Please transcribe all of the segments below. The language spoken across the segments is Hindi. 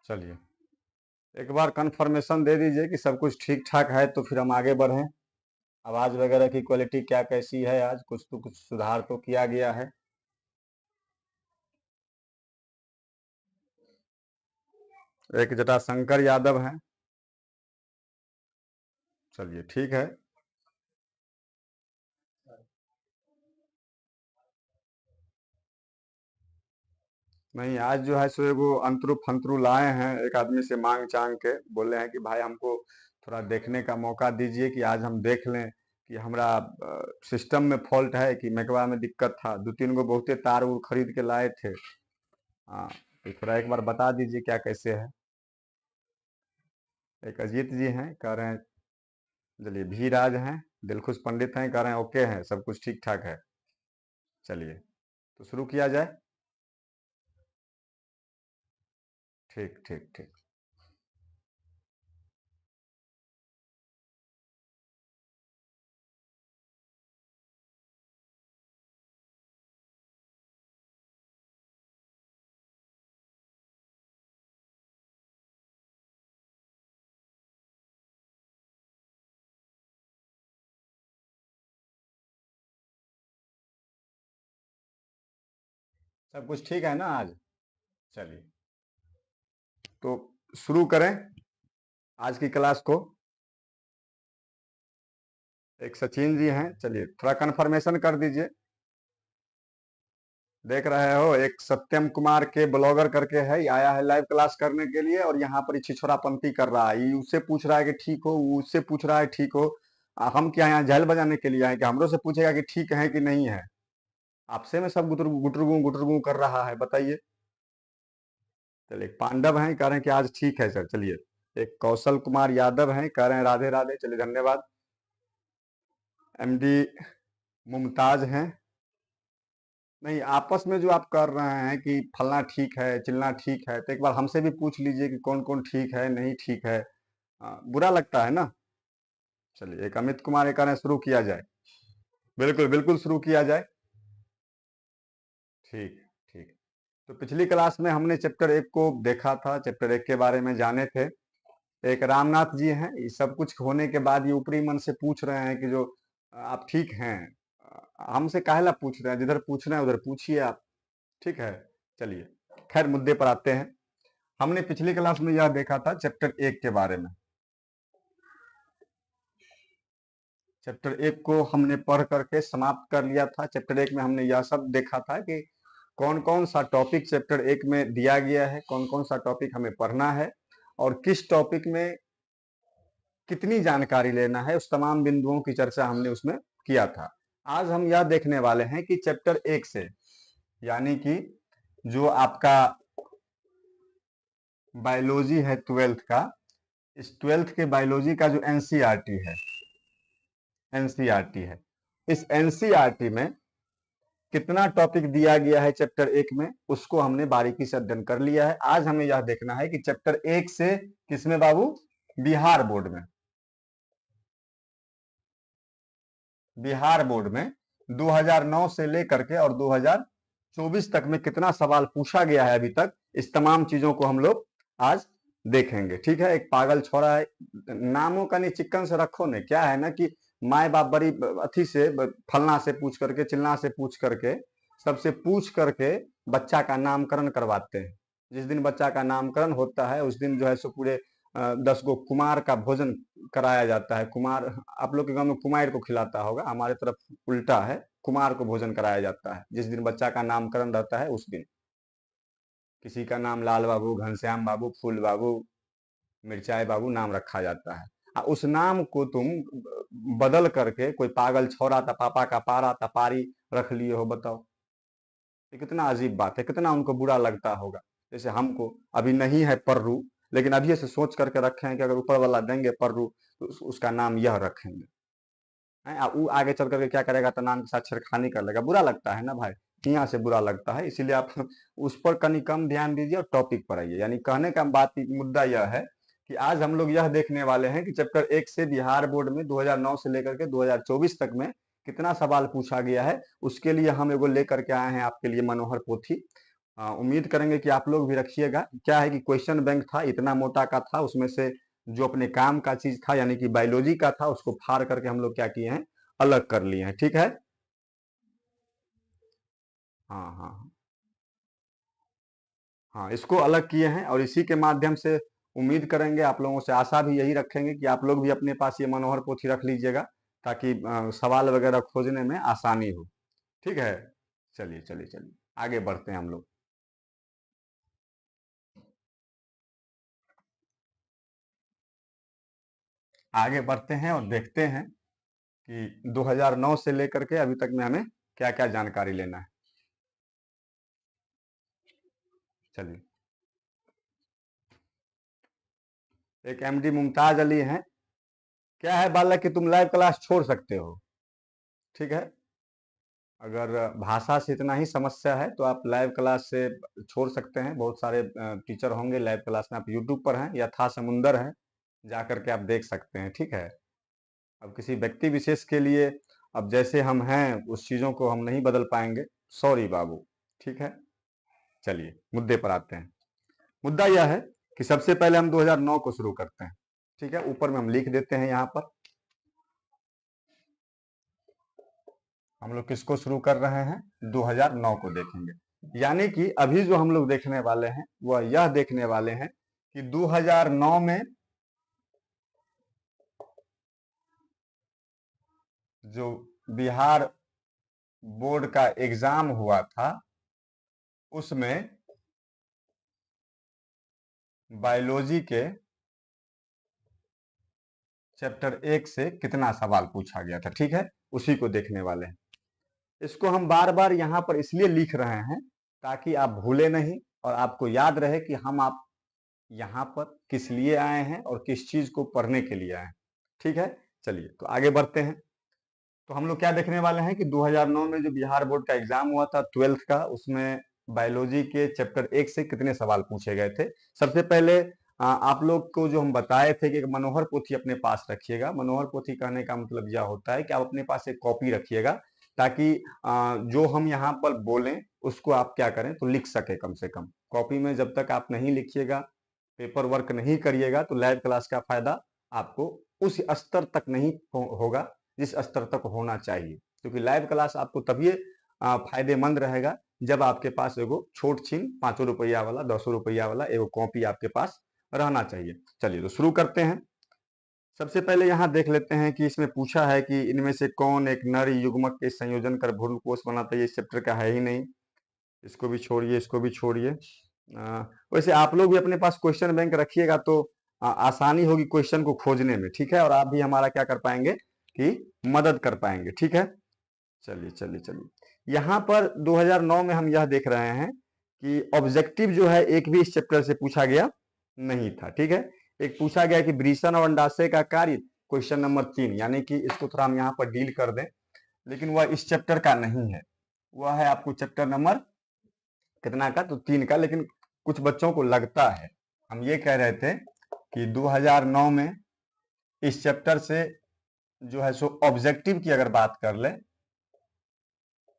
चलिए, एक बार कंफर्मेशन दे दीजिए कि सब कुछ ठीक ठाक है तो फिर हम आगे बढ़ें। आवाज़ वगैरह की क्वालिटी क्या कैसी है? आज कुछ तो कुछ सुधार तो किया गया है। एक जटाशंकर यादव हैं। चलिए ठीक है। नहीं, आज जो है सो एगो अंतरू फंतरू लाए हैं, एक आदमी से मांग चांग के बोले हैं कि भाई हमको थोड़ा देखने का मौका दीजिए कि आज हम देख लें कि हमरा सिस्टम में फॉल्ट है कि मेकवा में दिक्कत था। दो तीन गो बहुते तार उर खरीद के लाए थे। हाँ, तो थोड़ा एक बार बता दीजिए क्या कैसे है। एक अजीत जी हैं, कह रहे हैं। चलिए, भी राज हैं। दिलखुश पंडित हैं, कह रहे हैं ओके हैं, सब कुछ ठीक ठाक है। चलिए, तो शुरू किया जाए। ठीक ठीक ठीक। सब कुछ ठीक है ना आज? चलिए, तो शुरू करें आज की क्लास को। एक सचिन जी हैं, चलिए थोड़ा कंफर्मेशन कर दीजिए। देख रहे हो, एक सत्यम कुमार के ब्लॉगर करके है, ये आया है लाइव क्लास करने के लिए और यहाँ पर छिछोरापंती कर रहा है। ये उससे पूछ रहा है कि ठीक हो, वो उससे पूछ रहा है ठीक हो। हम क्या यहाँ झैल बजाने के लिए आए कि हमरो से पूछेगा कि ठीक है कि नहीं है? आपसे में सब गुटरगू कर रहा है, बताइए। चलिए, एक पांडव हैं, कह रहे हैं कि आज ठीक है सर। चलिए, एक कौशल कुमार यादव हैं, कह रहे हैं राधे राधे। चलिए, धन्यवाद। एमडी मुमताज हैं। नहीं, आपस में जो आप कर रहे हैं कि फलना ठीक है, चिलना ठीक है, तो एक बार हमसे भी पूछ लीजिए कि कौन कौन ठीक है, नहीं ठीक है। बुरा लगता है ना। चलिए, एक अमित कुमार एक कह रहे हैं शुरू किया जाए। बिल्कुल बिल्कुल, शुरू किया जाए। ठीक ठीक। तो पिछली क्लास में हमने चैप्टर 1 को देखा था, चैप्टर 1 के बारे में जाने थे। एक रामनाथ जी हैं, ये सब कुछ होने के बाद ये ऊपरी मन से पूछ रहे हैं कि जो आप ठीक हैं। हमसे काहेला पूछ रहे हैं? जिधर पूछना है उधर पूछिए आप। ठीक है। चलिए, खैर मुद्दे पर आते हैं। हमने पिछली क्लास में यह देखा था चैप्टर 1 के बारे में। चैप्टर 1 को हमने पढ़ करके समाप्त कर लिया था। चैप्टर 1 में हमने यह सब देखा था कि कौन कौन सा टॉपिक चैप्टर 1 में दिया गया है, कौन कौन सा टॉपिक हमें पढ़ना है और किस टॉपिक में कितनी जानकारी लेना है, उस तमाम बिंदुओं की चर्चा हमने उसमें किया था। आज हम यह देखने वाले हैं कि चैप्टर 1 से, यानी कि जो आपका बायोलॉजी है 12th का, इस 12th के बायोलॉजी का जो एनसीईआरटी है, एनसीईआरटी है, इस एनसीईआरटी में कितना टॉपिक दिया गया है चैप्टर 1 में, उसको हमने बारीकी से अध्ययन कर लिया है। आज हमें यह देखना है कि चैप्टर 1 से किसमें बाबू? बिहार बोर्ड में। बिहार बोर्ड में 2009 से लेकर के और 2024 तक में कितना सवाल पूछा गया है अभी तक, इस तमाम चीजों को हम लोग आज देखेंगे। ठीक है। एक पागल छोरा है, नामों का नहीं चिक्कन से रखो ने। क्या है ना कि माए बाप बड़ी अथी से फलना से पूछ करके, चिलना से पूछ करके, सबसे पूछ करके बच्चा का नामकरण करवाते हैं। जिस दिन बच्चा का नामकरण होता है उस दिन जो है सो पूरे 10 गो कुमार का भोजन कराया जाता है। कुमार, आप लोग के गांव में कुमार को खिलाता होगा, हमारे तरफ उल्टा है, कुमार को भोजन कराया जाता है जिस दिन बच्चा का नामकरण रहता है उस दिन। किसी का नाम लाल बाबू, घनश्याम बाबू, फूल बाबू, मिर्चाई बाबू नाम रखा जाता है। उस नाम को तुम बदल करके कोई पागल छोरा था, पापा का पारा था, पारी रख लिए हो। बताओ, ये कितना अजीब बात है, कितना उनको बुरा लगता होगा। जैसे हमको अभी नहीं है पर्रू, लेकिन अभी से सोच करके रखे हैं कि अगर ऊपर वाला देंगे पर्रू तो उसका नाम यह रखेंगे। वो आगे चल करके क्या करेगा तो नाम के साथ छेड़खानी कर लेगा। बुरा लगता है ना भाई, यहाँ से बुरा लगता है। इसीलिए आप उस पर कहीं कम ध्यान दीजिए और टॉपिक पर आइए। यानी कहने का बात, मुद्दा यह है कि आज हम लोग यह देखने वाले हैं कि चैप्टर 1 से बिहार बोर्ड में 2009 से लेकर के 2024 तक में कितना सवाल पूछा गया है। उसके लिए हम एगो लेकर के आए हैं आपके लिए मनोहर पोथी। उम्मीद करेंगे कि आप लोग भी रखिएगा। क्या है कि क्वेश्चन बैंक था, इतना मोटा का था, उसमें से जो अपने काम का चीज था यानी कि बायोलॉजी का था उसको फाड़ करके हम लोग क्या किए हैं, अलग कर लिए हैं। ठीक है, हाँ हाँ हाँ, इसको अलग किए हैं और इसी के माध्यम से उम्मीद करेंगे, आप लोगों से आशा भी यही रखेंगे कि आप लोग भी अपने पास ये मनोहर पोथी रख लीजिएगा ताकि सवाल वगैरह खोजने में आसानी हो। ठीक है, चलिए चलिए चलिए आगे बढ़ते हैं हम लोग। आगे बढ़ते हैं और देखते हैं कि 2009 से लेकर के अभी तक में हमें क्या क्या जानकारी लेना है। चलिए, एक एमडी मुमताज अली हैं। क्या है बालक कि तुम लाइव क्लास छोड़ सकते हो। ठीक है, अगर भाषा से इतना ही समस्या है तो आप लाइव क्लास से छोड़ सकते हैं। बहुत सारे टीचर होंगे लाइव क्लास में, आप यूट्यूब पर हैं या था समुंदर है, जा करके आप देख सकते हैं। ठीक है, अब किसी व्यक्ति विशेष के लिए अब जैसे हम हैं उस चीज़ों को हम नहीं बदल पाएंगे, सॉरी बाबू। ठीक है, चलिए मुद्दे पर आते हैं। मुद्दा यह है कि सबसे पहले हम 2009 को शुरू करते हैं। ठीक है, ऊपर में हम लिख देते हैं, यहाँ पर हम लोग किसको शुरू कर रहे हैं, 2009 को देखेंगे। यानी कि अभी जो हम लोग देखने वाले हैं वह यह देखने वाले हैं कि 2009 में जो बिहार बोर्ड का एग्जाम हुआ था उसमें बायोलॉजी के चैप्टर 1 से कितना सवाल पूछा गया था। ठीक है, उसी को देखने वाले हैं। इसको हम बार बार यहाँ पर इसलिए लिख रहे हैं ताकि आप भूले नहीं और आपको याद रहे कि हम आप यहाँ पर किस लिए आए हैं और किस चीज को पढ़ने के लिए आए हैं। ठीक है, चलिए तो आगे बढ़ते हैं। तो हम लोग क्या देखने वाले हैं कि 2009 में जो बिहार बोर्ड का एग्जाम हुआ था 12th का, उसमें बायोलॉजी के चैप्टर 1 से कितने सवाल पूछे गए थे। सबसे पहले आप लोग को जो हम बताए थे कि एक मनोहर पोथी अपने पास रखिएगा। मनोहर पोथी कहने का मतलब यह होता है कि आप अपने पास एक कॉपी रखिएगा ताकि जो हम यहाँ पर बोलें उसको आप क्या करें तो लिख सके कम से कम। कॉपी में जब तक आप नहीं लिखिएगा, पेपर वर्क नहीं करिएगा तो लाइव क्लास का फायदा आपको उस स्तर तक नहीं होगा जिस स्तर तक होना चाहिए। क्योंकि लाइव क्लास आपको तभी फायदेमंद रहेगा जब आपके पास एगो छोट छीन 5 रुपया वाला 10 रुपया वाला एगो कॉपी आपके पास रहना चाहिए। चलिए तो शुरू करते हैं। सबसे पहले यहाँ देख लेते हैं कि इसमें पूछा है कि इनमें से कौन एक नर युग्मक के संयोजन कर भ्रूणकोष बनाता है। ये इस चैप्टर का है ही नहीं, इसको भी छोड़िए, इसको भी छोड़िए। वैसे आप लोग भी अपने पास क्वेश्चन बैंक रखिएगा तो आसानी होगी क्वेश्चन को खोजने में। ठीक है, और आप भी हमारा क्या कर पाएंगे कि मदद कर पाएंगे। ठीक है, चलिए चलिए चलिए यहाँ पर 2009 में हम यह देख रहे हैं कि ऑब्जेक्टिव जो है एक भी इस चैप्टर से पूछा गया नहीं था। ठीक है, एक पूछा गया कि वृषण और अंडाशय का कार्य, क्वेश्चन नंबर 3, यानी कि इसको थोड़ा हम यहाँ पर डील कर दें, लेकिन वह इस चैप्टर का नहीं है, वह है आपको चैप्टर नंबर कितना का, तो 3 का। लेकिन कुछ बच्चों को लगता है, हम ये कह रहे थे कि 2009 में इस चैप्टर से जो है सो ऑब्जेक्टिव की अगर बात कर ले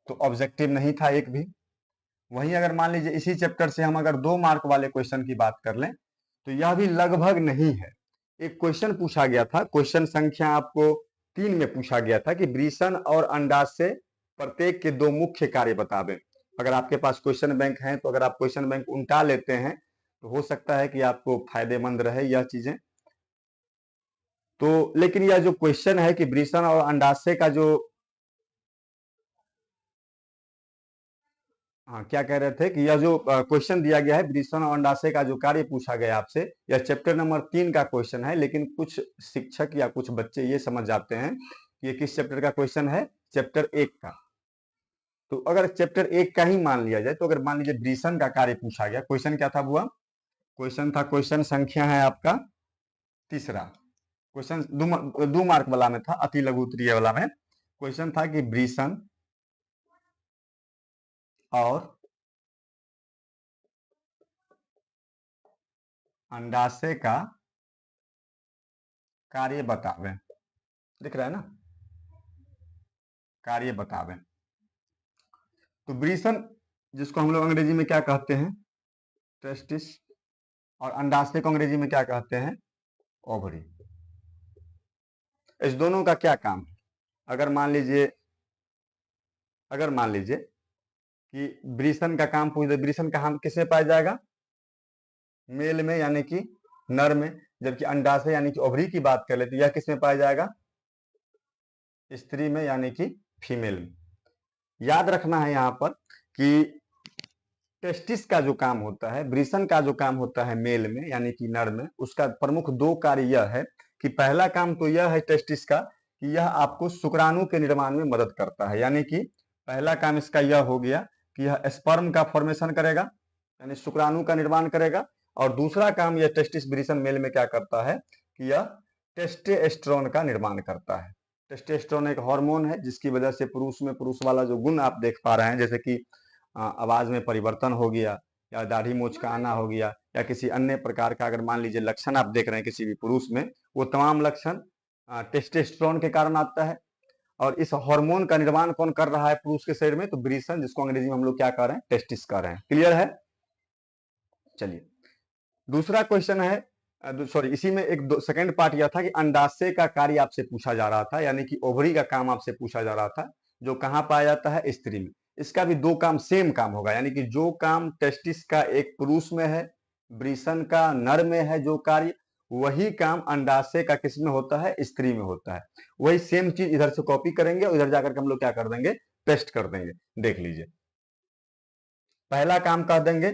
तो ऑब्जेक्टिव नहीं था एक भी। वहीं अगर मान लीजिए इसी चैप्टर से हम अगर 2 मार्क वाले क्वेश्चन की बात कर लें तो यह भी लगभग नहीं है। एक क्वेश्चन पूछा गया था, क्वेश्चन संख्या आपको 3 में पूछा गया था कि वृषण और अंडाशय प्रत्येक के 2 मुख्य कार्य बता दें। अगर आपके पास क्वेश्चन बैंक है तो अगर आप क्वेश्चन बैंक उल्टा लेते हैं तो हो सकता है कि आपको फायदेमंद रहे यह चीजें। तो लेकिन यह जो क्वेश्चन है कि वृषण और अंडाशय का जो, हाँ क्या कह रहे थे कि यह जो क्वेश्चन दिया गया है वृषण और अंडाशय का जो कार्य पूछा गया आपसे, यह चैप्टर नंबर 3 का क्वेश्चन है। लेकिन कुछ शिक्षक या कुछ बच्चे ये समझ जाते हैं कि ये किस चैप्टर का क्वेश्चन है, चैप्टर 1 का। तो अगर चैप्टर 1 का ही मान लिया जाए तो अगर मान लीजिए वृषण का कार्य पूछा गया, क्वेश्चन क्या था बुआ, क्वेश्चन था, क्वेश्चन संख्या है आपका तीसरा, क्वेश्चन 2 मार्क वाला में था, अति लघु उत्तरीय वाला में क्वेश्चन था कि वृषण और अंडाशय का कार्य बतावें। दिख रहा है ना, कार्य बतावें। तो वृषण जिसको हम लोग अंग्रेजी में क्या कहते हैं, टेस्टिस, और अंडाशय को अंग्रेजी में क्या कहते हैं, ओवरी। इस दोनों का क्या काम है? अगर मान लीजिए कि ब्रीसन का काम पूछ दे, ब्रीसन का हम किसमें पाया जाएगा, मेल में यानी कि नर में, जबकि अंडाशय यानी कि ओवरी की बात कर ले तो यह किसमें पाया जाएगा, स्त्री में यानी कि फीमेल में। याद रखना है यहाँ पर कि टेस्टिस का जो काम होता है, ब्रीसन का जो काम होता है मेल में यानी कि नर में, उसका प्रमुख दो कार्य यह है कि पहला काम तो यह है टेस्टिस का कि यह आपको शुक्राणु के निर्माण में मदद करता है, यानी कि पहला काम इसका यह हो गया कि यह स्पर्म का फॉर्मेशन करेगा, यानी शुक्राणु का निर्माण करेगा। और दूसरा काम यह टेस्टिस ब्रीसन मेल में क्या करता है कि यह टेस्टोस्टेरोन का निर्माण करता है। टेस्टोस्टेरोन एक हार्मोन है जिसकी वजह से पुरुष में पुरुष वाला जो गुण आप देख पा रहे हैं, जैसे कि आवाज में परिवर्तन हो गया, या दाढ़ी मूंछ का आना हो गया, या किसी अन्य प्रकार का अगर मान लीजिए लक्षण आप देख रहे हैं किसी भी पुरुष में, वो तमाम लक्षण टेस्टोस्टेरोन के कारण आता है। और इस हार्मोन का निर्माण कौन कर रहा है पुरुष के शरीर में, तो ब्रीसन, जिसको अंग्रेजी में हम लोग क्या कर रहे हैं, टेस्टिस कर रहे हैं। क्लियर है? चलिए दूसरा क्वेश्चन है, सॉरी इसी में एक सेकंड पार्ट यह था कि अंडाशय का कार्य आपसे पूछा जा रहा था, यानी कि ओवरी का काम आपसे पूछा जा रहा था, जो कहां पाया जाता है, स्त्री में। इसका भी दो काम सेम काम होगा, यानी कि जो काम टेस्टिस का एक पुरुष में है, ब्रीसन का नर में है जो कार्य, वही काम अंडाशय का किस में होता है, स्त्री में होता है। वही सेम चीज इधर से कॉपी करेंगे और इधर जाकर के हम लोग क्या कर देंगे, पेस्ट कर देंगे। देख लीजिए, पहला काम कर देंगे,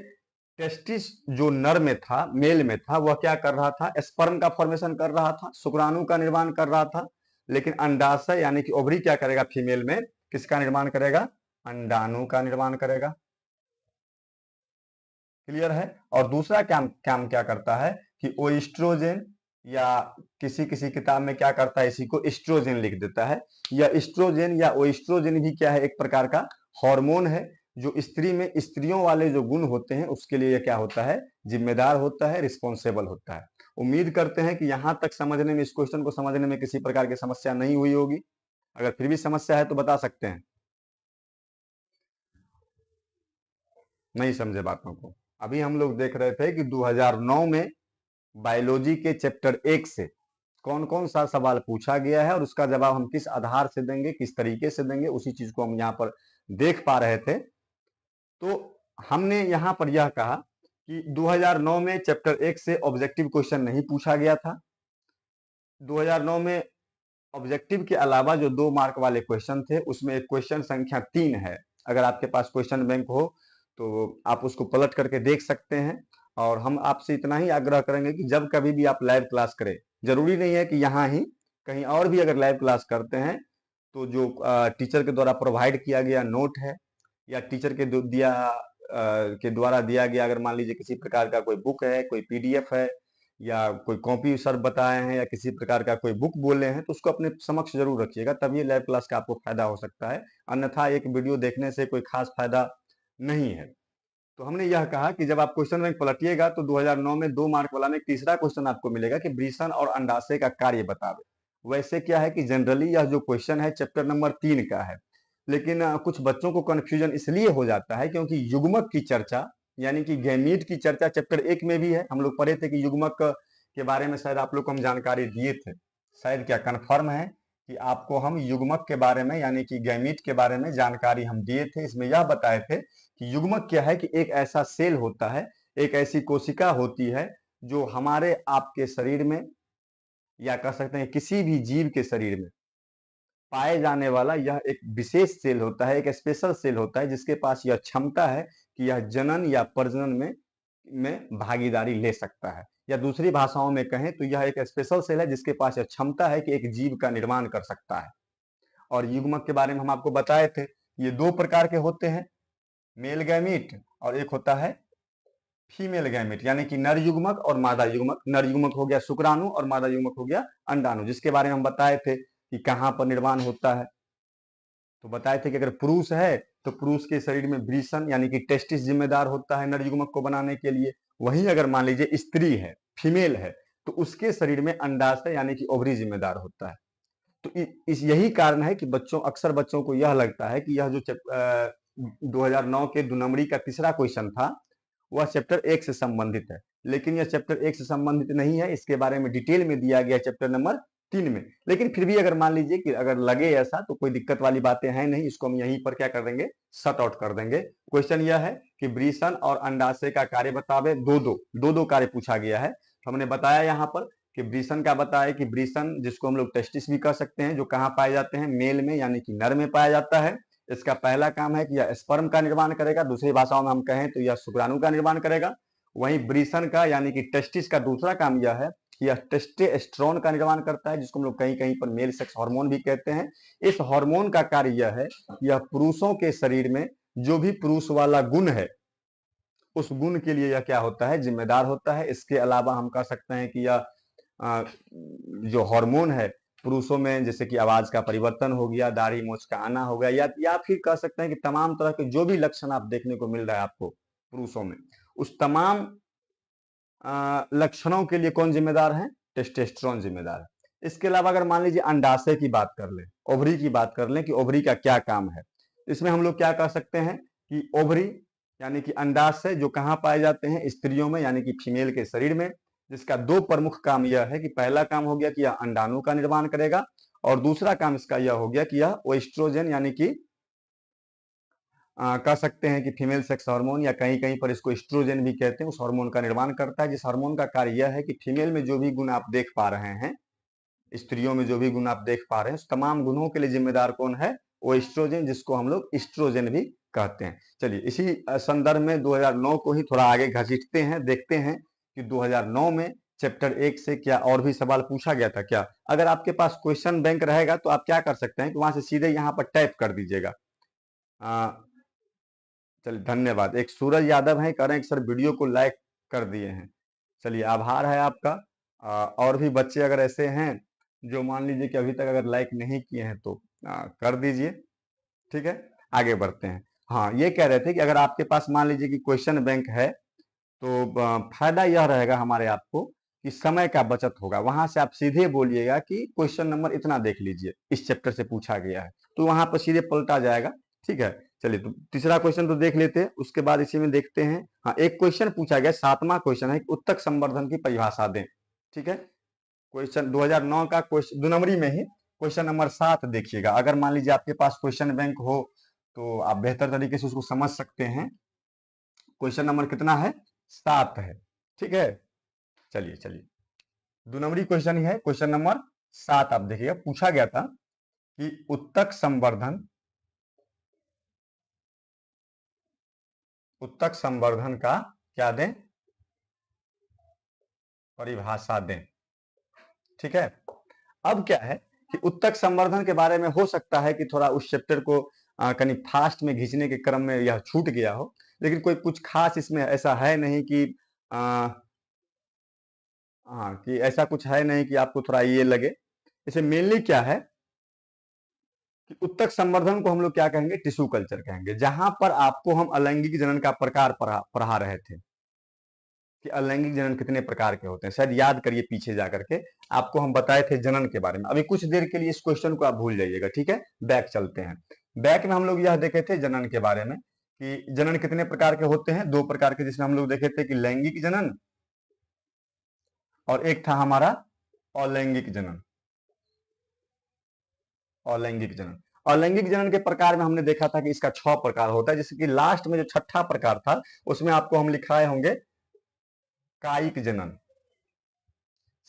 टेस्टिस जो नर में था, मेल में था, वह क्या कर रहा था, स्पर्म का फॉर्मेशन कर रहा था, शुक्राणु का निर्माण कर रहा था। लेकिन अंडाशय यानी कि ओवरी क्या करेगा, फीमेल में किसका निर्माण करेगा, अंडाणु का निर्माण करेगा। क्लियर है? और दूसरा काम क्या करता है कि ओएस्ट्रोजन, या किसी किसी किताब में क्या करता है, इसी को एस्ट्रोजन लिख देता है। या एस्ट्रोजन या ओएस्ट्रोजन भी क्या है, एक प्रकार का हार्मोन है, जो स्त्री में स्त्रियों वाले जो गुण होते हैं उसके लिए क्या होता है, जिम्मेदार होता है, रिस्पॉन्सिबल होता है। उम्मीद करते हैं कि यहां तक समझने में, इस क्वेश्चन को समझने में किसी प्रकार की समस्या नहीं हुई होगी। अगर फिर भी समस्या है तो बता सकते हैं, नहीं समझे बातों को। अभी हम लोग देख रहे थे कि 2009 में बायोलॉजी के चैप्टर 1 से कौन कौन सा सवाल पूछा गया है और उसका जवाब हम किस आधार से देंगे, किस तरीके से देंगे, उसी चीज को हम यहाँ पर देख पा रहे थे। तो हमने यहाँ पर यह कहा कि 2009 में चैप्टर 1 से ऑब्जेक्टिव क्वेश्चन नहीं पूछा गया था। 2009 में ऑब्जेक्टिव के अलावा जो 2 मार्क वाले क्वेश्चन थे, उसमें एक क्वेश्चन संख्या 3 है। अगर आपके पास क्वेश्चन बैंक हो तो आप उसको पलट करके देख सकते हैं। और हम आपसे इतना ही आग्रह करेंगे कि जब कभी भी आप लाइव क्लास करें, जरूरी नहीं है कि यहाँ ही, कहीं और भी अगर लाइव क्लास करते हैं तो जो टीचर के द्वारा प्रोवाइड किया गया नोट है, या टीचर के के द्वारा दिया गया, अगर मान लीजिए किसी प्रकार का कोई बुक है, कोई पीडीएफ है, या कोई कॉपी सर बताए हैं, या किसी प्रकार का कोई बुक बोले हैं, तो उसको अपने समक्ष जरूर रखिएगा, तभी लाइव क्लास का आपको फायदा हो सकता है। अन्यथा एक वीडियो देखने से कोई खास फायदा नहीं है। तो हमने यह कहा कि जब आप क्वेश्चन बैंक पलटिएगा तो 2009 में 2 मार्क वाला में एक तीसरा क्वेश्चन आपको मिलेगा कि ब्रीसन और अंडाशय का कार्य बतावे। वैसे क्या है कि जनरली यह जो क्वेश्चन है चैप्टर नंबर 3 का है, लेकिन कुछ बच्चों को कंफ्यूजन इसलिए हो जाता है क्योंकि युग्मक की चर्चा, यानी कि गैमीट की चर्चा चैप्टर 1 में भी है। हम लोग पढ़े थे कि युग्मक के बारे में शायद आप लोग को हम जानकारी दिए थे, शायद क्या कंफर्म है कि आपको हम युग्मक के बारे में, यानी कि गैमीट के बारे में जानकारी हम दिए थे। इसमें यह बताए थे कि युग्मक क्या है कि एक ऐसा सेल होता है, एक ऐसी कोशिका होती है जो हमारे आपके शरीर में, या कह सकते हैं किसी भी जीव के शरीर में पाए जाने वाला यह एक विशेष सेल होता है, एक स्पेशल सेल होता है, जिसके पास यह क्षमता है कि यह जनन या प्रजनन में भागीदारी ले सकता है। या दूसरी भाषाओं में कहें तो यह एक स्पेशल सेल है जिसके पास यह क्षमता है कि एक जीव का निर्माण कर सकता है। और युग्मक के बारे में हम आपको बताए थे, ये 2 प्रकार के होते हैं, मेल गैमीट और एक होता है फीमेल गैमेट, यानी कि नर युग्मक और मादा युग्मक। नर युग्मक हो गया शुक्राणु और मादा युग्मक हो गया अंडाणु, जिसके बारे में हम बताए थे कि कहां पर निर्माण होता है। तो बताए थे कि अगर पुरुष है तो पुरुष के शरीर में ब्रीसन यानी कि टेस्टिस जिम्मेदार होता है नर युग्मक को बनाने के लिए। वहीं अगर मान लीजिए स्त्री है, फीमेल है, तो उसके शरीर में अंडाशय यानी कि ओवरी जिम्मेदार होता है। तो इस यही कारण है कि अक्सर बच्चों को यह लगता है कि यह जो 2009 के 2 नंबरी का तीसरा क्वेश्चन था, वह चैप्टर 1 से संबंधित है, लेकिन यह चैप्टर 1 से संबंधित नहीं है, इसके बारे में डिटेल में दिया गया चैप्टर नंबर 3 में। लेकिन फिर भी अगर मान लीजिए कि अगर लगे ऐसा तो कोई दिक्कत वाली बातें हैं नहीं, इसको हम यहीं पर क्या कर देंगे, शट आउट कर देंगे। क्वेश्चन यह है कि वृषण और अंडाशय का कार्य बतावे, दो कार्य पूछा गया है। हमने बताया यहाँ पर कि वृषण का बताया कि वृषण जिसको हम लोग टेस्टिस भी कह सकते हैं, जो कहाँ पाए जाते हैं, मेल में यानी कि नर में पाया जाता है। इसका पहला काम है कि यह स्पर्म का निर्माण करेगा, दूसरी भाषाओं में हम कहें तो यह शुक्राणु का निर्माण करेगा। वहीं वृषण का यानी कि टेस्टिस का दूसरा काम यह है कि यह टेस्टोस्टेरोन का निर्माण करता है, जिसको हम लोग कहीं कहीं पर मेल सेक्स हार्मोन भी कहते हैं। इस हार्मोन का कार्य यह है, यह पुरुषों के शरीर में जो भी पुरुष वाला गुण है, उस गुण के लिए यह क्या होता है, जिम्मेदार होता है। इसके अलावा हम कह सकते हैं कि यह जो हार्मोन है पुरुषों में, जैसे कि आवाज का परिवर्तन हो गया, दाढ़ी मूंछ का आना हो गया, या फिर कह सकते हैं कि तमाम तरह के जो भी लक्षण आप देखने को मिल रहा है आपको पुरुषों में, उस तमाम लक्षणों के लिए कौन जिम्मेदार है, टेस्टोस्टेरोन जिम्मेदार है। इसके अलावा अगर मान लीजिए अंडाशय की बात कर लें, ओवरी की बात कर लें कि ओवरी का क्या काम है, इसमें हम लोग क्या कह सकते हैं कि ओवरी यानी कि अंडाशय जो कहाँ पाए जाते हैं, स्त्रियों में यानी कि फीमेल के शरीर में, जिसका दो प्रमुख काम यह है कि पहला काम हो गया कि यह अंडाणु का निर्माण करेगा, और दूसरा काम इसका यह हो गया कि यह एस्ट्रोजन यानी कि कह सकते हैं कि फीमेल सेक्स हार्मोन, या कहीं कहीं पर इसको एस्ट्रोजन भी कहते हैं, उस हार्मोन का निर्माण करता है। जिस हार्मोन का कार्य यह है कि फीमेल में जो भी गुण आप देख पा रहे हैं, स्त्रियों में जो भी गुण आप देख पा रहे हैं, उस तमाम गुणों के लिए जिम्मेदार कौन है, वो एस्ट्रोजन, जिसको हम लोग एस्ट्रोजन भी कहते हैं। चलिए इसी संदर्भ में 2009 को ही थोड़ा आगे घसीटते हैं, देखते हैं कि 2009 में चैप्टर 1 से क्या और भी सवाल पूछा गया था क्या। अगर आपके पास क्वेश्चन बैंक रहेगा तो आप क्या कर सकते हैं कि वहां से सीधे यहाँ पर टाइप कर दीजिएगा। चलिए धन्यवाद। एक सूरज यादव है, कह रहे हैं कि सर वीडियो को लाइक कर दिए हैं। चलिए आभार है आपका। और भी बच्चे अगर ऐसे हैं जो मान लीजिए कि अभी तक अगर लाइक नहीं किए हैं तो कर दीजिए, ठीक है। आगे बढ़ते हैं। हाँ, ये कह रहे थे कि अगर आपके पास मान लीजिए कि क्वेश्चन बैंक है तो फायदा यह रहेगा हमारे आपको कि समय का बचत होगा। वहां से आप सीधे बोलिएगा कि क्वेश्चन नंबर इतना देख लीजिए, इस चैप्टर से पूछा गया है, तो वहां पर सीधे पलटा जाएगा, ठीक है। चलिए तो तीसरा क्वेश्चन तो देख लेते हैं, उसके बाद इसी में देखते हैं। हाँ, एक क्वेश्चन पूछा गया, 7वां क्वेश्चन है, उत्तक संवर्धन की परिभाषा दें, ठीक है। क्वेश्चन 2009 का क्वेश्चन 2 नंबरी में ही क्वेश्चन नंबर 7 देखिएगा। अगर मान लीजिए आपके पास क्वेश्चन बैंक हो तो आप बेहतर तरीके से उसको समझ सकते हैं। क्वेश्चन नंबर कितना है, 7 है, ठीक है। चलिए चलिए 2 नंबरी क्वेश्चन ही है, क्वेश्चन नंबर 7 आप देखिएगा। पूछा गया था कि उत्तक संवर्धन का क्या दें, परिभाषा दें, ठीक है। अब क्या है कि उत्तक संवर्धन के बारे में हो सकता है कि थोड़ा उस चैप्टर को कहीं फास्ट में खींचने के क्रम में यह छूट गया हो, लेकिन कोई कुछ खास इसमें ऐसा है नहीं कि हाँ, कि ऐसा कुछ है नहीं कि आपको थोड़ा ये लगे। इसे मेनली क्या है कि उत्तक संवर्धन को हम लोग क्या कहेंगे, टिश्यू कल्चर कहेंगे, जहां पर आपको हम अलैंगिक जनन का प्रकार पढ़ा रहे थे कि अलैंगिक जनन कितने प्रकार के होते हैं। शायद याद करिए पीछे जाकर के आपको हम बताए थे जनन के बारे में। अभी कुछ देर के लिए इस क्वेश्चन को आप भूल जाइएगा, ठीक है। बैक चलते हैं। बैक में हम लोग यह देखे थे जनन के बारे में कि जनन कितने प्रकार के होते हैं, 2 प्रकार के, जिसमें हम लोग देखे थे कि लैंगिक जनन और एक था हमारा अलैंगिक जनन। अलैंगिक जनन, अलैंगिक जनन के प्रकार में हमने देखा था कि इसका 6 प्रकार होता है, जैसे कि लास्ट में जो 6ठा प्रकार था उसमें आपको हम लिखाए होंगे कायिक जनन।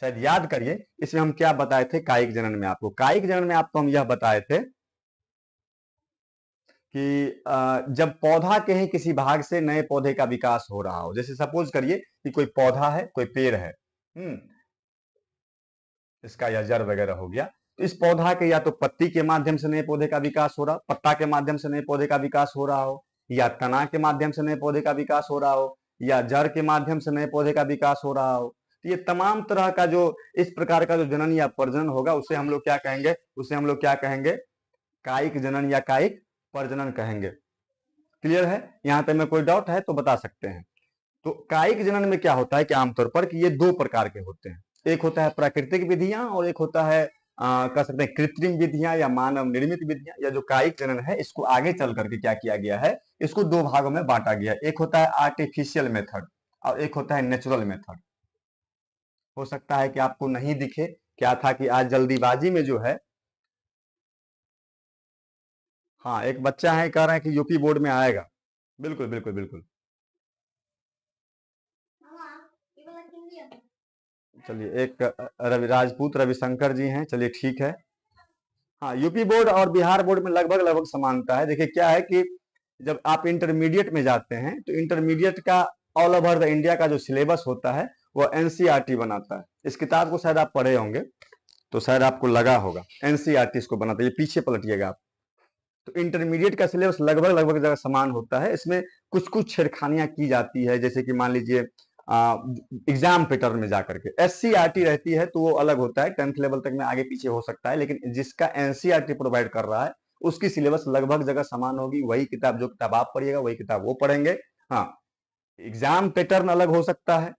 शायद याद करिए इसमें हम क्या बताए थे कायिक जनन में आपको। कायिक जनन में आपको हम यह बताए थे कि जब पौधा के ही किसी भाग से नए पौधे का विकास हो रहा हो, जैसे सपोज करिए कि कोई पौधा है, कोई पेड़ है, इसका या जड़ वगैरह हो गया, तो इस पौधा के या तो पत्ती के माध्यम से नए पौधे का विकास हो रहा, पत्ता के माध्यम से नए पौधे का विकास हो रहा हो, या तना के माध्यम से नए पौधे का विकास हो रहा हो, या जड़ के माध्यम से नए पौधे का विकास हो रहा हो। तो ये तमाम तरह का जो इस प्रकार का जो जनन या प्रजनन होगा उसे हम लोग क्या कहेंगे, उसे हम लोग क्या कहेंगे, कायिक जनन या कायिक प्रजनन कहेंगे। क्लियर है? यहाँ पे में कोई डाउट है तो बता सकते हैं। तो कायिक जनन में क्या होता है कि आमतौर पर कि ये 2 प्रकार के होते हैं। एक होता है प्राकृतिक विधियां और एक होता है कह सकते हैं कृत्रिम विधियां या मानव निर्मित विधियां, या जो कायिक जनन है इसको आगे चल करके क्या किया गया है, इसको दो भागों में बांटा गया है। एक होता है आर्टिफिशियल मेथड और एक होता है नेचुरल मेथड। हो सकता है कि आपको नहीं दिखे, क्या था कि आज जल्दीबाजी में जो है, हाँ एक बच्चा है कह रहे हैं कि यूपी बोर्ड में आएगा। बिल्कुल बिल्कुल बिल्कुल। चलिए, एक रवि राजपूत रविशंकर जी हैं, चलिए ठीक है। हाँ, यूपी बोर्ड और बिहार बोर्ड में लगभग लगभग समानता है। देखिए क्या है कि जब आप इंटरमीडिएट में जाते हैं तो इंटरमीडिएट का ऑल ओवर द इंडिया का जो सिलेबस होता है वो एनसीईआरटी बनाता है। इस किताब को शायद आप पढ़े होंगे तो शायद आपको लगा होगा, एनसीईआरटी इसको बनाता है। ये पीछे पलटिएगा आप, तो इंटरमीडिएट का सिलेबस लगभग लगभग जगह समान होता है। इसमें कुछ कुछ छेड़खानियां की जाती है, जैसे कि मान लीजिए एग्जाम पैटर्न में जाकर के एससीईआरटी रहती है तो वो अलग होता है, 10th लेवल तक में आगे पीछे हो सकता है, लेकिन जिसका एनसीईआरटी प्रोवाइड कर रहा है उसकी सिलेबस लगभग जगह समान होगी। वही किताब, जो किताब आप पढ़िएगा वही किताब वो पढ़ेंगे। हाँ, एग्जाम पैटर्न अलग हो सकता है,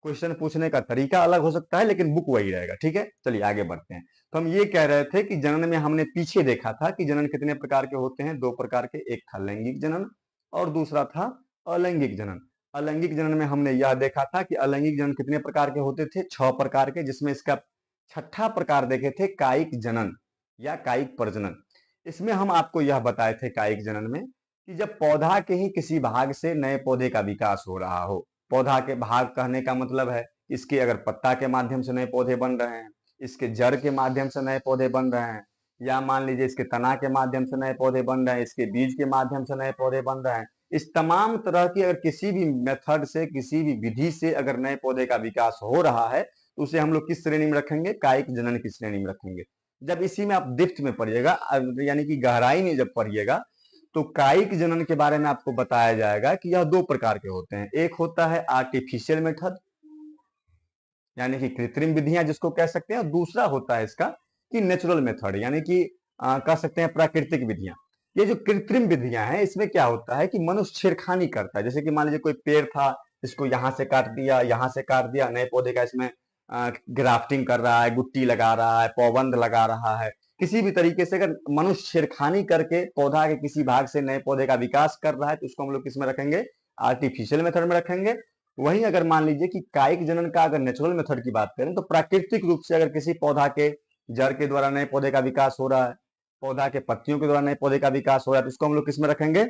क्वेश्चन पूछने का तरीका अलग हो सकता है, लेकिन बुक वही रहेगा। ठीक है, चलिए आगे बढ़ते हैं। तो हम ये कह रहे थे कि जनन में हमने पीछे देखा था कि जनन कितने प्रकार के होते हैं, दो प्रकार के, एक था लैंगिक जनन और दूसरा था अलैंगिक जनन। अलैंगिक जनन में हमने यह देखा था कि अलैंगिक जनन कितने प्रकार के होते थे, 6 प्रकार के, जिसमें इसका छठा प्रकार देखे थे कायिक जनन या कायिक प्रजनन। इसमें हम आपको यह बताए थे कायिक जनन में कि जब पौधा के ही किसी भाग से नए पौधे का विकास हो रहा हो, पौधा के भाग कहने का मतलब है इसके अगर पत्ता के माध्यम से नए पौधे बन रहे हैं, इसके जड़ के माध्यम से नए पौधे बन रहे हैं, या मान लीजिए इसके तना के माध्यम से नए पौधे बन रहे हैं, इसके बीज के माध्यम से नए पौधे बन रहे हैं, इस तमाम तरह की अगर किसी भी मेथड से, किसी भी विधि से अगर नए पौधे का विकास हो रहा है तो उसे हम लोग किस श्रेणी में रखेंगे, कायिक जनन की श्रेणी में रखेंगे। जब इसी में आप डिप्थ में पढ़िएगा, यानी कि गहराई में जब पढ़िएगा, तो कायिक जनन के बारे में आपको बताया जाएगा कि यह दो प्रकार के होते हैं। एक होता है आर्टिफिशियल मेथड, यानी कि कृत्रिम विधियां जिसको कह सकते हैं, और दूसरा होता है इसका कि नेचुरल मेथड, यानी कि कह सकते हैं प्राकृतिक विधियां। ये जो कृत्रिम विधियां हैं इसमें क्या होता है कि मनुष्य छेड़खानी करता है। जैसे कि मान लीजिए कोई पेड़ था, इसको यहाँ से काट दिया, यहाँ से काट दिया, नए पौधे का इसमें ग्राफ्टिंग कर रहा है, गुट्टी लगा रहा है, पौबंद लगा रहा है। किसी भी तरीके से अगर मनुष्य छेड़खानी करके पौधा के किसी भाग से नए पौधे का विकास कर रहा है तो उसको हम लोग किसमें रखेंगे, आर्टिफिशियल मेथड में रखेंगे। वहीं अगर मान लीजिए कि कायिक जनन का अगर नेचुरल मेथड की बात करें तो प्राकृतिक रूप से अगर किसी पौधा के जड़ के द्वारा नए पौधे का विकास हो रहा है, पौधा के पत्तियों के द्वारा नए पौधे का विकास हो रहा है, तो इसको हम लोग किसमें रखेंगे,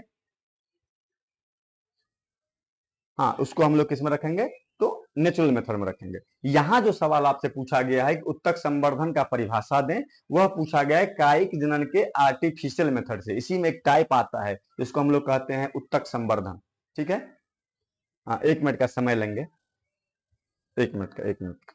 हाँ उसको हम लोग किसमें रखेंगे, तो नेचुरल मेथड में रखेंगे। यहां जो सवाल आपसे पूछा गया है कि उत्तक संवर्धन का परिभाषा दें, वह पूछा गया है कायिक जनन के आर्टिफिशियल मेथड से। इसी में एक टाइप आता है जिसको हम लोग कहते हैं उत्तक संवर्धन। ठीक है, हाँ 1 मिनट का समय लेंगे, 1 मिनट का, 1 मिनट।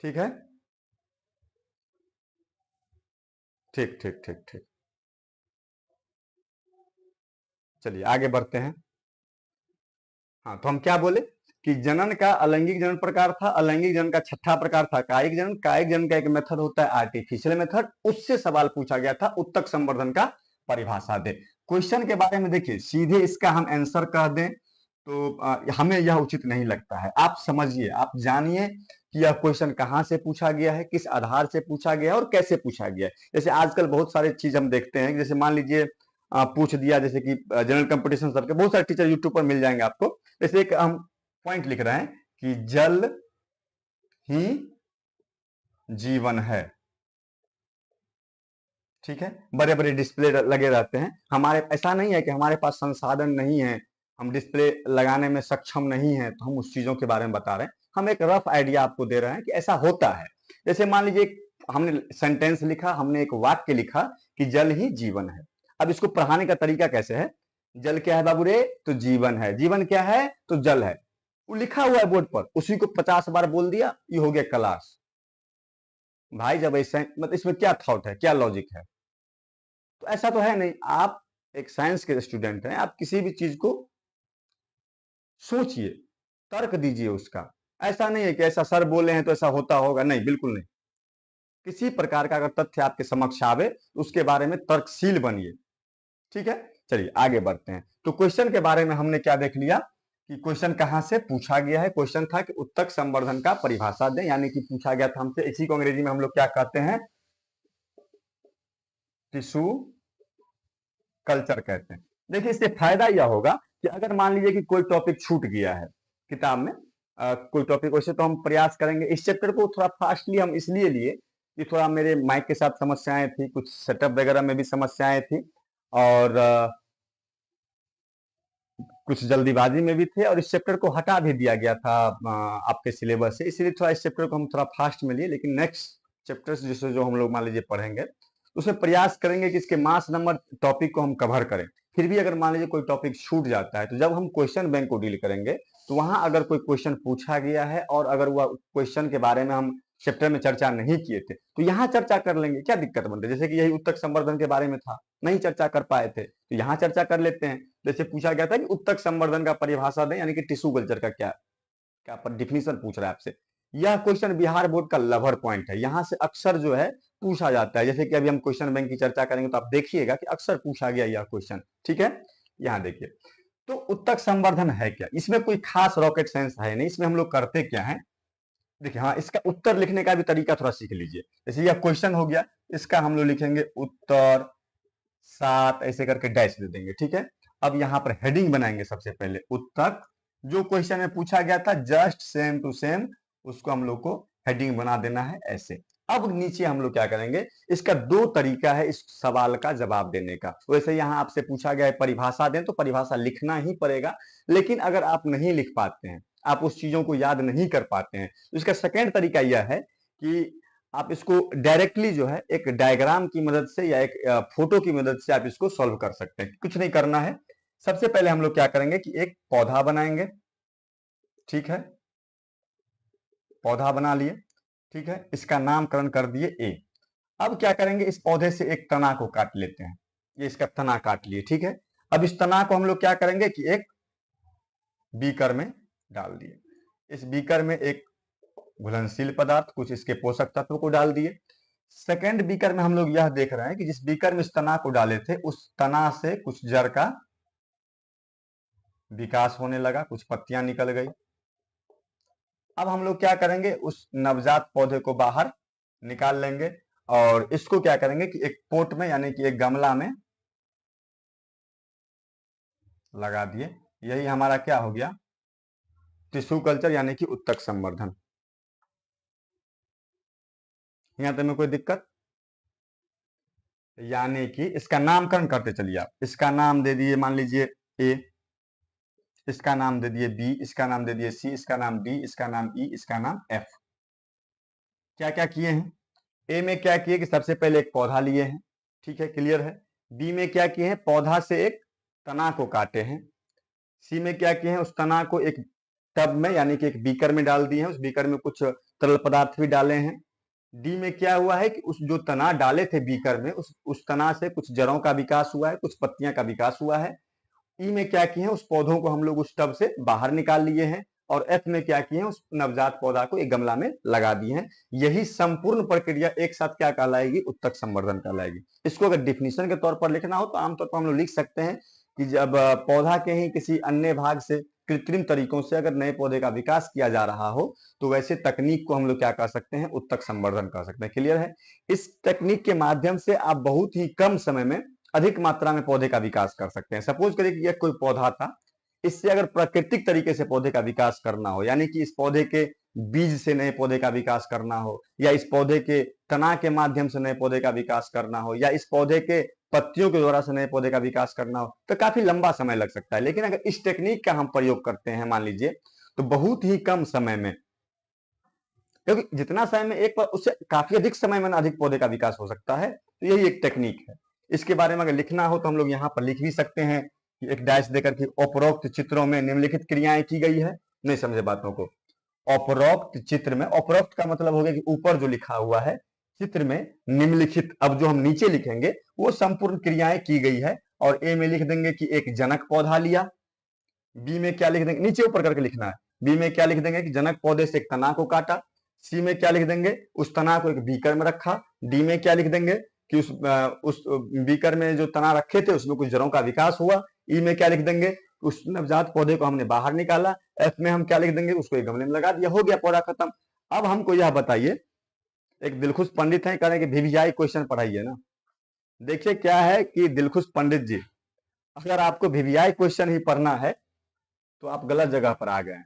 ठीक है, ठीक ठीक ठीक ठीक। चलिए आगे बढ़ते हैं। हाँ, तो हम क्या बोले कि जनन का अलैंगिक जनन प्रकार था, अलैंगिक जनन का छठा प्रकार था कायिक जनन। कायिक जनन का एक मेथड होता है आर्टिफिशियल मेथड, उससे सवाल पूछा गया था उत्तक संवर्धन का परिभाषा दे। क्वेश्चन के बारे में देखिए, सीधे इसका हम आंसर कह दें तो हमें यह उचित नहीं लगता है। आप समझिए, आप जानिए कि यह क्वेश्चन कहाँ से पूछा गया है, किस आधार से पूछा गया है और कैसे पूछा गया है। जैसे आजकल बहुत सारे चीज हम देखते हैं, जैसे मान लीजिए पूछ दिया, जैसे कि जनरल कंपटीशन सबके बहुत सारे टीचर यूट्यूब पर मिल जाएंगे आपको। जैसे एक हम पॉइंट लिख रहे हैं कि जल ही जीवन है। ठीक है, बड़े बड़े डिस्प्ले लगे रहते हैं, हमारे ऐसा नहीं है कि हमारे पास संसाधन नहीं है, हम डिस्प्ले लगाने में सक्षम नहीं है तो हम उस चीजों के बारे में बता रहे हैं। हम एक रफ आइडिया आपको दे रहे हैं कि ऐसा होता है। जैसे मान लीजिए हमने सेंटेंस लिखा, हमने एक वाक्य लिखा कि जल ही जीवन है। अब इसको पढ़ाने का तरीका कैसे है, जल क्या है बाबू रे, तो जीवन है। जीवन क्या है, तो जल है। वो लिखा हुआ है बोर्ड पर, उसी को 50 बार बोल दिया, ये हो गया क्लास। भाई जब ऐसा मतलब इसमें क्या थॉट है, क्या लॉजिक है, तो ऐसा तो है नहीं। आप एक साइंस के स्टूडेंट हैं, आप किसी भी चीज को सोचिए, तर्क दीजिए उसका। ऐसा नहीं है कि ऐसा सर बोले हैं तो ऐसा होता होगा, नहीं, बिल्कुल नहीं। किसी प्रकार का अगर तथ्य आपके समक्ष आवे उसके बारे में तर्कशील बनिए, ठीक है। चलिए आगे बढ़ते हैं। तो क्वेश्चन के बारे में हमने क्या देख लिया कि क्वेश्चन कहां से पूछा गया है। क्वेश्चन था कि उत्तक संवर्धन का परिभाषा दें, यानी कि पूछा गया था हमसे, इसी को अंग्रेजी में हम लोग क्या कहते हैं, टिश्यू कल्चर कहते हैं। देखिए इससे फायदा यह होगा कि अगर मान लीजिए कि कोई टॉपिक छूट गया है किताब में, कोई टॉपिक, वैसे तो हम प्रयास करेंगे इस चैप्टर को थोड़ा फास्टली हम इसलिए लिए कि थोड़ा मेरे माइक के साथ समस्याएं थी, कुछ सेटअप वगैरह में भी समस्याएं थी, और कुछ जल्दीबाजी में भी थे, और इस चैप्टर को हटा भी दिया गया था आपके सिलेबस से, इसलिए थोड़ा इस चैप्टर को हम थोड़ा फास्ट में लिए। लेकिन नेक्स्ट चैप्टर्स जिसे जो हम लोग मान लीजिए पढ़ेंगे उसमें प्रयास करेंगे कि इसके मास नंबर टॉपिक को हम कवर करें। फिर भी अगर मान लीजिए कोई टॉपिक छूट जाता है तो जब हम क्वेश्चन बैंक को डील करेंगे तो वहां अगर कोई क्वेश्चन पूछा गया है और अगर वह क्वेश्चन के बारे में हम चैप्टर में चर्चा नहीं किए थे तो यहाँ चर्चा कर लेंगे, क्या दिक्कत बनती है। जैसे कि यही उत्तक संवर्धन के बारे में था, नहीं चर्चा कर पाए थे तो यहाँ चर्चा कर लेते हैं। जैसे पूछा गया था कि उत्तक संवर्धन का परिभाषा दें, यानी कि टिश्यू कल्चर का क्या क्या पर डिफिनीशन पूछ रहा है आपसे। यह क्वेश्चन बिहार बोर्ड का लवर पॉइंट है, यहाँ से अक्सर जो है पूछा जाता है। जैसे कि अभी हम क्वेश्चन बैंक की चर्चा करेंगे तो आप देखिएगा कि अक्सर पूछा गया यह क्वेश्चन, ठीक है। यहाँ देखिए, तो उत्तक संवर्धन है क्या, इसमें कोई खास रॉकेट साइंस है नहीं। इसमें हम लोग करते क्या है, देखिए, हाँ, इसका उत्तर लिखने का भी तरीका थोड़ा सीख लीजिए। जैसे यह क्वेश्चन हो गया, इसका हम लोग लिखेंगे उत्तर 7 ऐसे करके डैश दे देंगे, ठीक है। अब यहाँ पर हेडिंग बनाएंगे सबसे पहले, उत्तक जो क्वेश्चन में पूछा गया था जस्ट सेम टू सेम उसको हम लोग को हेडिंग बना देना है ऐसे। अब नीचे हम लोग क्या करेंगे, इसका दो तरीका है इस सवाल का जवाब देने का। वैसे यहाँ आपसे पूछा गया है परिभाषा दें, तो परिभाषा लिखना ही पड़ेगा। लेकिन अगर आप नहीं लिख पाते हैं, आप उस चीजों को याद नहीं कर पाते हैं, तो इसका सेकेंड तरीका यह है कि आप इसको डायरेक्टली जो है एक डायग्राम की मदद से या एक फोटो की मदद से आप इसको सॉल्व कर सकते हैं। कुछ नहीं करना है, सबसे पहले हम लोग क्या करेंगे कि एक पौधा बनाएंगे, ठीक है। पौधा बना लिए, ठीक है, इसका नामकरण कर दिए ए। अब क्या करेंगे, इस पौधे से एक तना को काट लेते हैं, ये इसका तना काट लिए, ठीक है। अब इस तना को हम लोग क्या करेंगे कि एक बीकर में डाल दिए। इस बीकर में एक घुलनशील पदार्थ, कुछ इसके पोषक तत्व को डाल दिए। सेकेंड बीकर में हम लोग यह देख रहे हैं कि जिस बीकर में इस तना को डाले थे उस तना से कुछ जड़ का विकास होने लगा, कुछ पत्तियां निकल गई। अब हम लोग क्या करेंगे, उस नवजात पौधे को बाहर निकाल लेंगे और इसको क्या करेंगे कि एक पोट में यानी कि एक गमला में लगा दिए। यही हमारा क्या हो गया, टिश्यू कल्चर यानी कि उत्तक संवर्धन। यहां तक में कोई दिक्कत, यानी कि इसका नामकरण करते चलिए आप। इसका नाम दे दिए मान लीजिए ए, इसका नाम दे दिए बी, इसका नाम दे दिए सी, इसका नाम डी, इसका नाम ई, इसका नाम एफ। क्या क्या किए हैं, ए में क्या किए कि सबसे पहले एक पौधा लिए हैं, ठीक है, क्लियर है। बी में क्या किए हैं, पौधा से एक तना को काटे हैं। सी में क्या किए हैं, उस तना को एक टब में यानी कि एक बीकर में डाल दिए हैं, उस बीकर में कुछ तरल पदार्थ भी डाले हैं। डी में क्या हुआ है कि उस जो तना डाले थे बीकर में उस तना से कुछ जड़ों का विकास हुआ है, कुछ पत्तियां का विकास हुआ है। ई में क्या किए हैं, उस पौधों को हम लोग उस टब से बाहर निकाल लिए हैं। और एफ में क्या किए हैं, उस नवजात पौधा को एक गमला में लगा दिए हैं। यही संपूर्ण प्रक्रिया एक साथ क्या कहलाएगी, उत्तक संवर्धन कहलाएगी। इसको अगर डिफिनीशन के तौर पर लिखना हो तो आमतौर पर हम लोग लिख सकते हैं कि जब पौधा के ही किसी अन्य भाग से कृत्रिम तरीकों से अगर नए पौधे का विकास किया जा रहा हो तो वैसे तकनीक को हम लोग क्या कह सकते हैं, उत्तक संवर्धन कह सकते हैं। क्लियर है। इस तकनीक के माध्यम से आप बहुत ही कम समय में अधिक मात्रा में पौधे का विकास कर सकते हैं। सपोज करिए कि यह कोई पौधा था, इससे अगर प्राकृतिक तरीके से पौधे का विकास करना हो, यानी कि इस पौधे के बीज से नए पौधे का विकास करना हो, या इस पौधे के तना के माध्यम से नए पौधे का विकास करना हो, या इस पौधे के पत्तियों के द्वारा से नए पौधे का विकास करना हो, तो काफी लंबा समय लग सकता है। लेकिन अगर इस टेक्निक का हम प्रयोग करते हैं मान लीजिए, तो बहुत ही कम समय में, क्योंकि जितना समय में एक उससे काफी अधिक समय में अधिक पौधे का विकास हो सकता है, तो यही एक टेक्निक है। इसके बारे में अगर लिखना हो तो हम लोग यहाँ पर लिख भी सकते हैं कि एक डैश देकर के उपरोक्त चित्रों में निम्नलिखित क्रियाएं की गई है। नहीं समझे बातों को, उपरोक्त चित्र में, उपरोक्त का मतलब हो गया कि ऊपर जो लिखा हुआ है, चित्र में निम्नलिखित, अब जो हम नीचे लिखेंगे वो संपूर्ण क्रियाएं की गई है। और ए में लिख देंगे कि एक जनक पौधा लिया। बी में क्या लिख देंगे, नीचे ऊपर करके लिखना है। बी में क्या लिख देंगे कि जनक पौधे से एक तना को काटा। सी में क्या लिख देंगे, उस तना को एक बीकर में रखा। डी में क्या लिख देंगे कि उस बीकर में जो तना रखे थे उसमें कुछ जड़ों का विकास हुआ। ई में क्या लिख देंगे, उस नवजात पौधे को हमने बाहर निकाला। एफ में हम क्या लिख देंगे, उसको एक गमले में लगा दिया, हो गया पौधा खत्म। अब हमको यह बताइए, एक दिलखुश पंडित है, कह रहे हैं कि वीवीआई क्वेश्चन पढ़ाइए ना। देखिए क्या है कि दिलखुश पंडित जी, अगर आपको वीवीआई क्वेश्चन ही पढ़ना है तो आप गलत जगह पर आ गए हैं।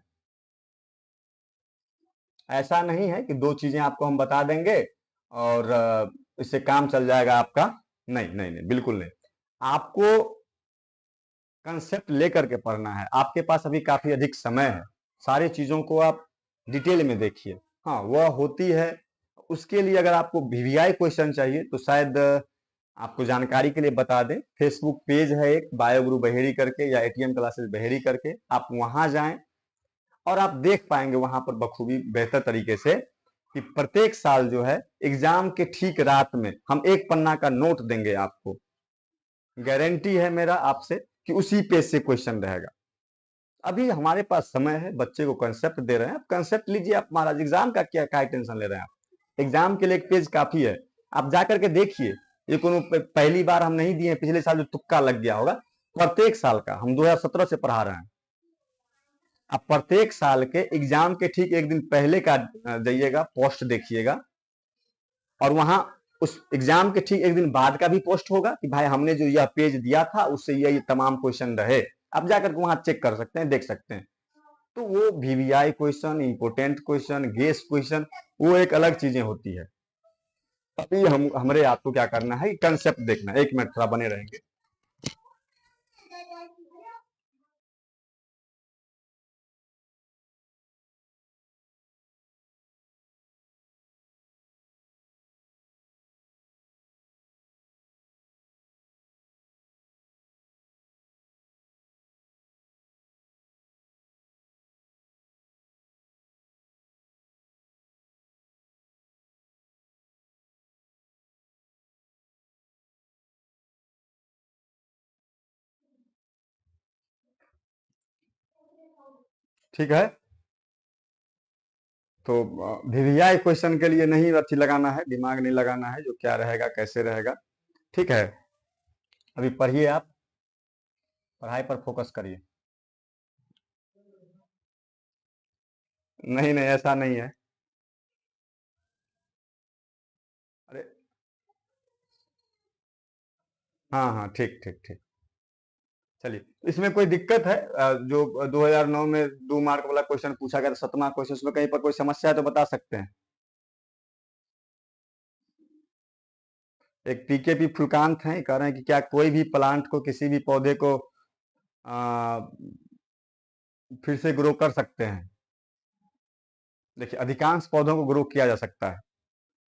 ऐसा नहीं है कि दो चीजें आपको हम बता देंगे और इससे काम चल जाएगा आपका। नहीं नहीं नहीं, बिल्कुल नहीं। आपको कंसेप्ट लेकर के पढ़ना है। आपके पास अभी काफी अधिक समय है, सारी चीजों को आप डिटेल में देखिए। हाँ, वह होती है। उसके लिए अगर आपको वीवीआई क्वेश्चन चाहिए तो शायद आपको जानकारी के लिए बता दें, फेसबुक पेज है एक बायोगुरु बहेड़ी करके या एटीएम क्लासेस बहेड़ी करके, आप वहां जाएं और आप देख पाएंगे वहां पर बखूबी बेहतर तरीके से कि प्रत्येक साल जो है एग्जाम के ठीक रात में हम एक पन्ना का नोट देंगे आपको। गारंटी है मेरा आपसे कि उसी पेज से क्वेश्चन रहेगा। अभी हमारे पास समय है, बच्चे को कंसेप्ट दे रहे हैं, आप कंसेप्ट लीजिए। आप महाराज एग्जाम का क्या टेंशन ले रहे हैं आप? एग्जाम के लिए एक पेज काफी है, आप जाकर के देखिए। ये कोनो पहली बार हम नहीं दिए, पिछले साल जो तुक्का लग गया होगा, प्रत्येक साल का हम 2017 से पढ़ा रहे हैं। आप प्रत्येक साल के एग्जाम के ठीक एक दिन पहले का जाइएगा, पोस्ट देखिएगा, और वहां उस एग्जाम के ठीक एक दिन बाद का भी पोस्ट होगा कि भाई हमने जो यह पेज दिया था उससे ये तमाम क्वेश्चन रहे। आप जाकर के वहां चेक कर सकते हैं, देख सकते हैं। तो वो VVI question, important question, guess question, वो एक अलग चीजें होती है। अभी हमारे आपको क्या करना है, कंसेप्ट देखना है। 1 मिनट थोड़ा बने रहेंगे। ठीक है, तो वीवीआई क्वेश्चन के लिए नहीं अच्छी लगाना है, दिमाग नहीं लगाना है, जो क्या रहेगा कैसे रहेगा। ठीक है, अभी पढ़िए, आप पढ़ाई पर फोकस करिए। नहीं नहीं, ऐसा नहीं है। अरे हाँ हाँ, ठीक ठीक ठीक। चलिए, इसमें कोई दिक्कत है? जो 2009 में 2 मार्क वाला क्वेश्चन पूछा गया था, 7वां क्वेश्चन, उसमें कहीं पर कोई समस्या है तो बता सकते हैं। एक पीकेपी फुलकांत हैं, कह रहे हैं कि क्या कोई भी प्लांट को, किसी भी पौधे को आ, फिर से ग्रो कर सकते हैं? देखिए, अधिकांश पौधों को ग्रो किया जा सकता है।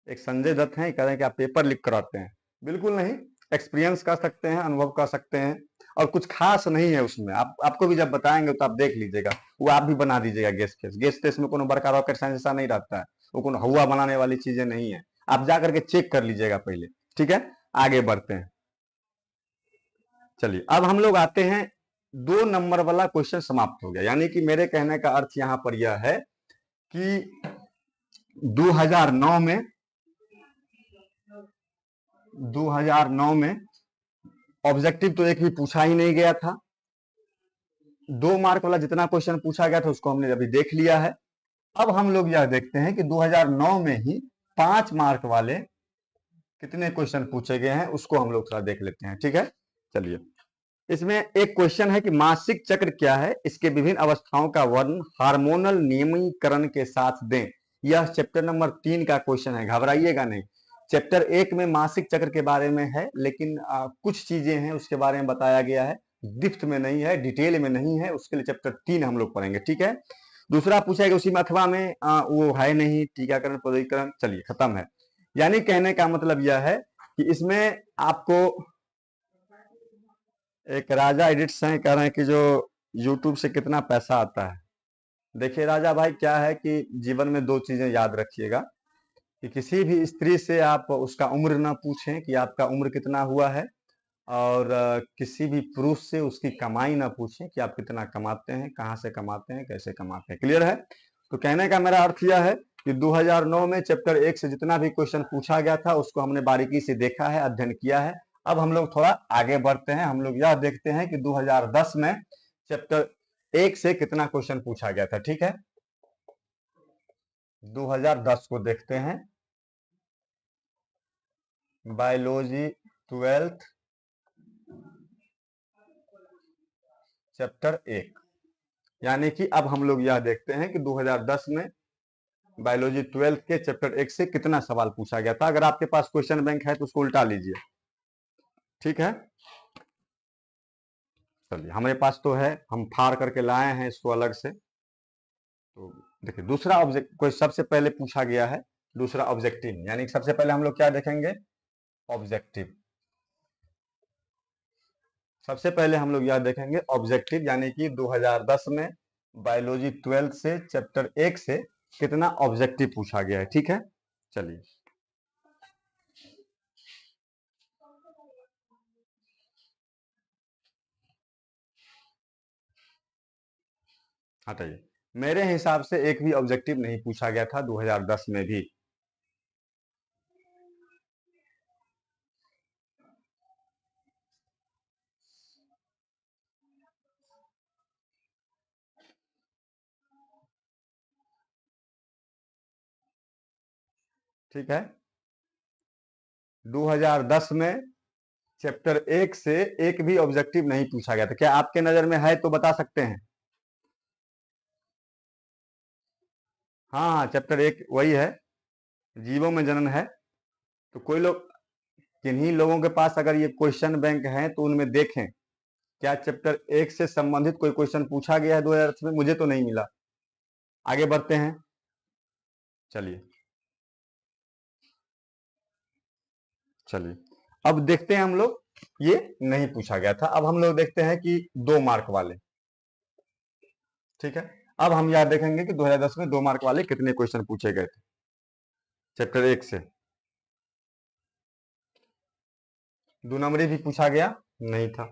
एक संजय दत्त हैं, कह रहे हैं कि आप पेपर लीक कराते हैं। बिल्कुल नहीं, एक्सपीरियंस कर सकते हैं, अनुभव कर सकते हैं, और कुछ खास नहीं है उसमें। आपको भी जब बताएंगे तो आप देख लीजिएगा, वो आप भी बना दीजिएगा। गेस टेस्ट में कोनो बड़का रॉकेट साइंस ऐसा नहीं रहता है, वो कोनो हवा बनाने वाली चीजें नहीं है। आप जा करके चेक कर लीजिएगा पहले। ठीक है, आगे बढ़ते हैं। चलिए, अब हम लोग आते हैं, 2 नंबर वाला क्वेश्चन समाप्त हो गया। यानी कि मेरे कहने का अर्थ यहां पर यह है कि 2009 में 2009 में ऑब्जेक्टिव तो एक भी पूछा ही नहीं गया था। 2 मार्क वाला जितना क्वेश्चन पूछा गया था उसको हमने अभी देख लिया है। अब हम लोग यह देखते हैं कि 2009 में ही 5 मार्क वाले कितने क्वेश्चन पूछे गए हैं, उसको हम लोग थोड़ा देख लेते हैं। ठीक है, चलिए। इसमें एक क्वेश्चन है कि मासिक चक्र क्या है, इसके विभिन्न अवस्थाओं का वर्णन हार्मोनल नियमीकरण के साथ दें। यह चैप्टर नंबर 3 का क्वेश्चन है, घबराइएगा नहीं। चैप्टर 1 में मासिक चक्र के बारे में है, लेकिन कुछ चीजें हैं उसके बारे में बताया गया है, डिप्थ में नहीं है, डिटेल में नहीं है। उसके लिए चैप्टर 3 हम लोग पढ़ेंगे। ठीक है, दूसरा पूछा है उसी में अथवा में वो है नहीं, टीकाकरण पदवीकरण। चलिए, खत्म है। यानी कहने का मतलब यह है कि इसमें आपको एक राजा एडिट्स हैं, कह रहे हैं कि जो यूट्यूब से कितना पैसा आता है। देखिए राजा भाई, क्या है कि जीवन में 2 चीजें याद रखिएगा, कि किसी भी स्त्री से आप उसका उम्र ना पूछें कि आपका उम्र कितना हुआ है, और किसी भी पुरुष से उसकी कमाई ना पूछें कि आप कितना कमाते हैं, कहाँ से कमाते हैं, कैसे कमाते हैं। क्लियर है? तो कहने का मेरा अर्थ यह है कि 2009 में चैप्टर 1 से जितना भी क्वेश्चन पूछा गया था उसको हमने बारीकी से देखा है, अध्ययन किया है। अब हम लोग थोड़ा आगे बढ़ते हैं। हम लोग यह देखते हैं कि 2010 में चैप्टर 1 से कितना क्वेश्चन पूछा गया था। ठीक है, 2010 को देखते हैं। बायोलॉजी 12th चैप्टर 1, यानी कि अब हम लोग यह देखते हैं कि 2010 में बायोलॉजी 12th के चैप्टर 1 से कितना सवाल पूछा गया था। अगर आपके पास क्वेश्चन बैंक है तो उसको उल्टा लीजिए। ठीक है, चलिए, हमारे पास तो है, हम फाड़ करके लाए हैं इसको अलग से। तो देखिए, दूसरा ऑब्जेक्ट कोई सबसे पहले पूछा गया है, दूसरा ऑब्जेक्टिव, यानी कि सबसे पहले हम लोग क्या देखेंगे, ऑब्जेक्टिव। सबसे पहले हम लोग यह देखेंगे ऑब्जेक्टिव, यानी कि 2010 में बायोलॉजी 12th से चैप्टर 1 से कितना ऑब्जेक्टिव पूछा गया है। ठीक है, चलिए, हटाइए। मेरे हिसाब से एक भी ऑब्जेक्टिव नहीं पूछा गया था 2010 में भी। ठीक है, 2010 में चैप्टर 1 से एक भी ऑब्जेक्टिव नहीं पूछा गया था। क्या आपके नजर में है तो बता सकते हैं? हाँ हाँ, चैप्टर 1 वही है, जीवों में जनन है। तो कोई लोग, किन्हीं लोगों के पास अगर ये क्वेश्चन बैंक है तो उनमें देखें क्या चैप्टर 1 से संबंधित कोई क्वेश्चन पूछा गया है 2010 में। मुझे तो नहीं मिला। आगे बढ़ते हैं, चलिए चलिए, अब देखते हैं हम लोग, ये नहीं पूछा गया था। अब हम लोग देखते हैं कि 2 मार्क वाले। ठीक है, अब हम याद देखेंगे कि 2010 में 2 मार्क वाले कितने क्वेश्चन पूछे गए थे चैप्टर 1 से। 2 नंबरी भी पूछा गया नहीं था।